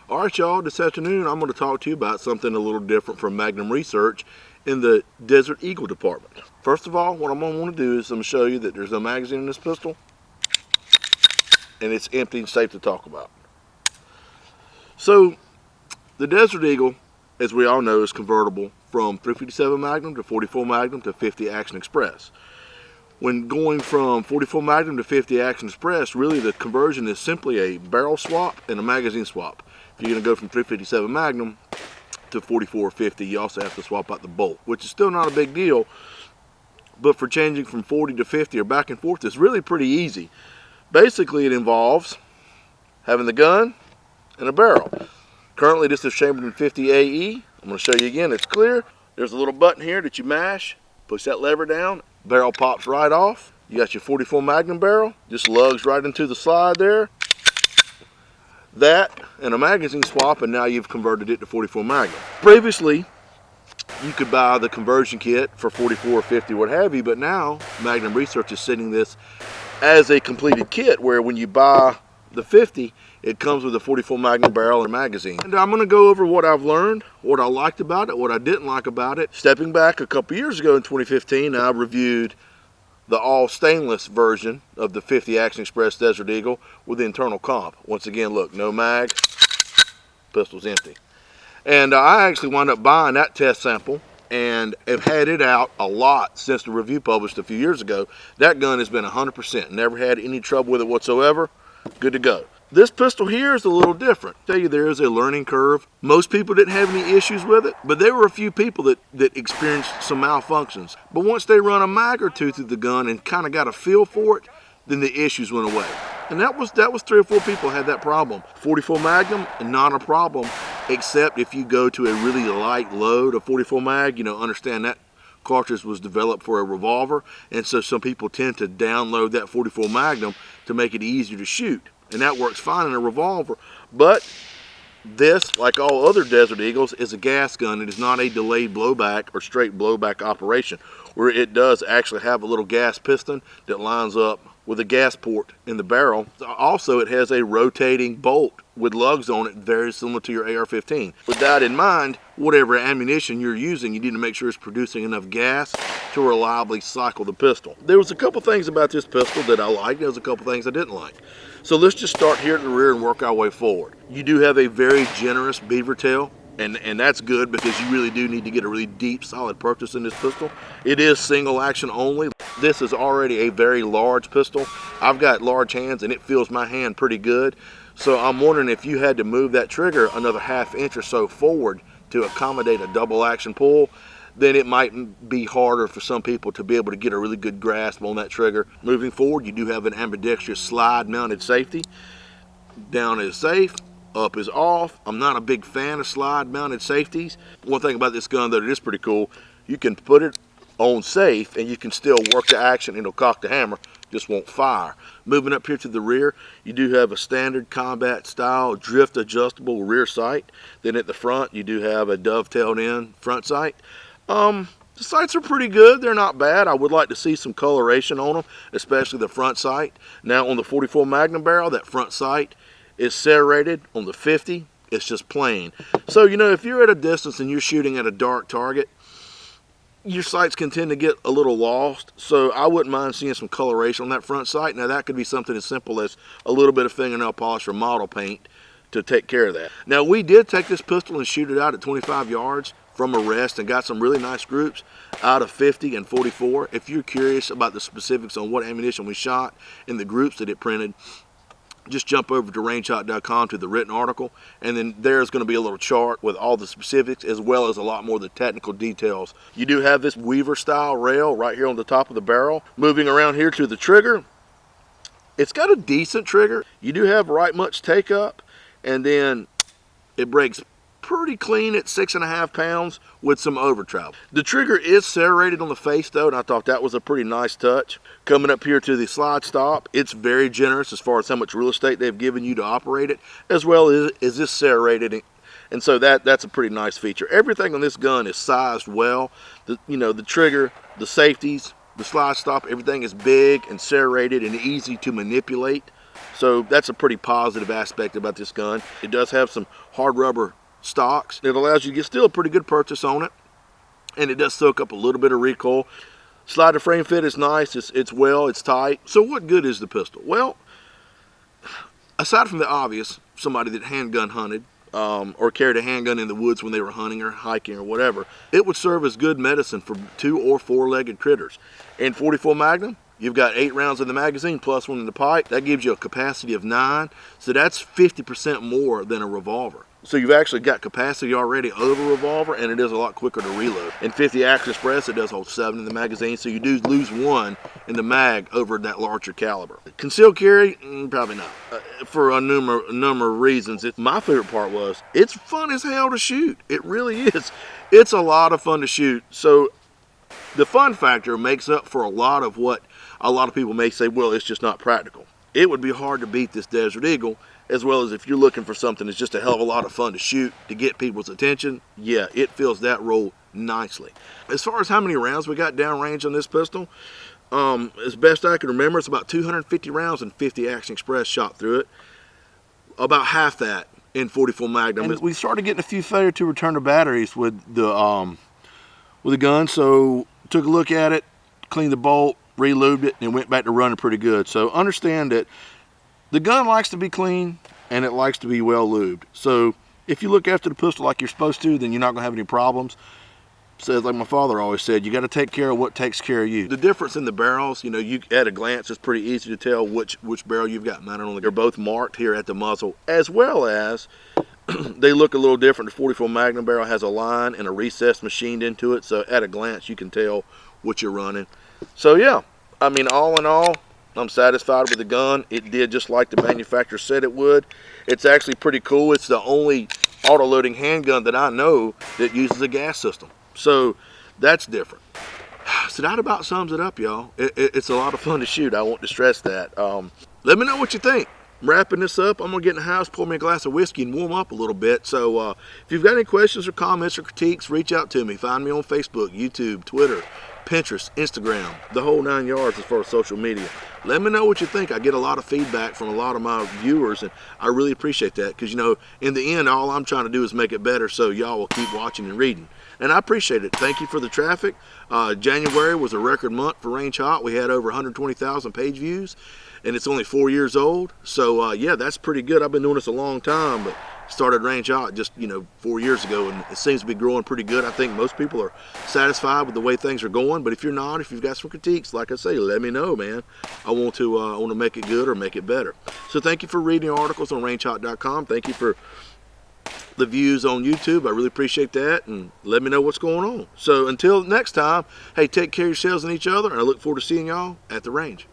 All right, y'all, this afternoon I'm going to talk to you about something a little different from Magnum Research in the Desert Eagle department. First of all, what I'm going to want to do is I'm going to show you that there's no magazine in this pistol, and it's empty and safe to talk about. So, the Desert Eagle, as we all know, is convertible from 357 Magnum to 44 Magnum to 50 Action Express. When going from 44 Magnum to 50 Action Express, really the conversion is simply a barrel swap and a magazine swap. If you're going to go from 357 Magnum to 44 or 50, you also have to swap out the bolt, which is still not a big deal. But for changing from 40 to 50 or back and forth, it's really pretty easy. Basically, it involves having the gun and a barrel. Currently, this is chambered in 50 AE. I'm going to show you again. It's clear. There's a little button here that you mash. Push that lever down. Barrel pops right off. You got your 44 Magnum barrel. Just lugs right into the slide there. That and a magazine swap, and now you've converted it to 44 Magnum. Previously, you could buy the conversion kit for 44 or 50, what have you, but now Magnum Research is sending this as a completed kit where when you buy the 50, it comes with a 44 Magnum barrel and magazine. And I'm going to go over what I've learned, what I liked about it, what I didn't like about it. Stepping back a couple years ago in 2015, I reviewed the all stainless version of the 50 Action Express Desert Eagle with the internal comp. Once again, look, no mag, pistol's empty. And I actually wound up buying that test sample and have had it out a lot since the review published a few years ago. That gun has been 100%, never had any trouble with it whatsoever, good to go. This pistol here is a little different. I tell you, there is a learning curve. Most people didn't have any issues with it, but there were a few people that experienced some malfunctions. But once they run a mag or two through the gun and kind of got a feel for it, then the issues went away. And that was 3 or 4 people had that problem. 44 Magnum, not a problem, except if you go to a really light load of 44 mag. You know, understand that cartridge was developed for a revolver, and so some people tend to download that 44 Magnum to make it easier to shoot. And that works fine in a revolver. But this, like all other Desert Eagles, is a gas gun. It is not a delayed blowback or straight blowback operation, where it does actually have a little gas piston that lines up with a gas port in the barrel. Also, it has a rotating bolt with lugs on it, very similar to your AR-15. With that in mind, whatever ammunition you're using, you need to make sure it's producing enough gas to reliably cycle the pistol. There was a couple things about this pistol that I liked. There was a couple things I didn't like. So let's just start here at the rear and work our way forward. You do have a very generous beaver tail, and that's good because you really do need to get a really deep, solid purchase in this pistol. It is single action only. This is already a very large pistol. I've got large hands and it feels my hand pretty good. So I'm wondering if you had to move that trigger another ½ inch or so forward to accommodate a double action pull, then it might be harder for some people to be able to get a really good grasp on that trigger. Moving forward, you do have an ambidextrous slide mounted safety. Down is safe, up is off. I'm not a big fan of slide mounted safeties. One thing about this gun though, it is pretty cool. You can put it on safe and you can still work the action and it'll cock the hammer, just won't fire. Moving up here to the rear, you do have a standard combat style drift adjustable rear sight. Then at the front, you do have a dovetailed in front sight. The sights are pretty good. They're not bad. I would like to see some coloration on them, especially the front sight. Now on the 44 Magnum barrel, that front sight is serrated. On the 50, it's just plain. So, you know, if you're at a distance and you're shooting at a dark target, your sights can tend to get a little lost. So I wouldn't mind seeing some coloration on that front sight. Now that could be something as simple as a little bit of fingernail polish or model paint to take care of that. Now we did take this pistol and shoot it out at 25 yards from a rest and got some really nice groups out of 50 and 44. If you're curious about the specifics on what ammunition we shot in the groups that it printed, just jump over to rangehot.com to the written article, and then there's going to be a little chart with all the specifics as well as a lot more of the technical details. You do have this Weaver style rail right here on the top of the barrel. Moving around here to the trigger, it's got a decent trigger. You do have right much take up, and then it breaks pretty clean at 6.5 pounds with some over travel. The trigger is serrated on the face though, and I thought that was a pretty nice touch. Coming up here to the slide stop, it's very generous as far as how much real estate they've given you to operate it, as well as this serrated, and so that's a pretty nice feature. Everything on this gun is sized well. The trigger, the safeties, the slide stop, everything is big and serrated and easy to manipulate. So that's a pretty positive aspect about this gun. It does have some hard rubber stocks. It allows you to get still a pretty good purchase on it, and it does soak up a little bit of recoil. Slider frame fit is nice. It's tight. So what good is the pistol? Well, aside from the obvious, somebody that handgun hunted or carried a handgun in the woods when they were hunting or hiking or whatever, it would serve as good medicine for 2 or 4-legged critters. In 44 Magnum, you've got 8 rounds in the magazine plus 1 in the pipe. That gives you a capacity of 9. So that's 50% more than a revolver. So you've actually got capacity already of a revolver, and it is a lot quicker to reload. In 50 Action Express, it does hold 7 in the magazine, so you do lose 1 in the mag over that larger caliber. Concealed carry, probably not, for a number of reasons. My favorite part was, it's fun as hell to shoot. It really is. It's a lot of fun to shoot. So the fun factor makes up for a lot of what a lot of people may say, well, it's just not practical. It would be hard to beat this Desert Eagle, as well as if you're looking for something that's just a hell of a lot of fun to shoot, to get people's attention. Yeah, it fills that role nicely. As far as how many rounds we got downrange on this pistol, as best I can remember, it's about 250 rounds and 50 Action Express shot through it. About half that in 44 Magnum. And we started getting a few failure to return to batteries with the gun, so took a look at it, cleaned the bolt, relubed it, and went back to running pretty good. So understand that the gun likes to be clean, and it likes to be well lubed. So if you look after the pistol like you're supposed to, then you're not going to have any problems. Says, like my father always said, you got to take care of what takes care of you. The difference in the barrels, you at a glance, it's pretty easy to tell which barrel you've got mounted on. They're both marked here at the muzzle, as well as they look a little different. The 44 Magnum barrel has a line and a recess machined into it, so at a glance you can tell what you're running. So yeah, I mean, all in all, I'm satisfied with the gun. It did just like the manufacturer said it would. It's actually pretty cool. It's the only auto-loading handgun that I know that uses a gas system. So that's different. So that about sums it up, y'all. It's a lot of fun to shoot. I want to stress that. Let me know what you think. Wrapping this up, I'm going to get in the house, pour me a glass of whiskey, and warm up a little bit. So if you've got any questions or comments or critiques, reach out to me. Find me on Facebook, YouTube, Twitter, Pinterest, Instagram, the whole 9 yards as far as social media. Let me know what you think. I get a lot of feedback from a lot of my viewers, and I really appreciate that because, in the end, all I'm trying to do is make it better so y'all will keep watching and reading. And I appreciate it. Thank you for the traffic. January was a record month for Range Hot. We had over 120,000 page views, and it's only 4 years old. So, yeah, that's pretty good. I've been doing this a long time, but started Range Hot just 4 years ago, and it seems to be growing pretty good. I think most people are satisfied with the way things are going, but if you're not, if you've got some critiques, like I say, let me know, man. I want to make it good or make it better. So thank you for reading articles on rangehot.com. Thank you for the views on YouTube. I really appreciate that, and let me know what's going on. So until next time, hey, take care of yourselves and each other, and I look forward to seeing y'all at the range.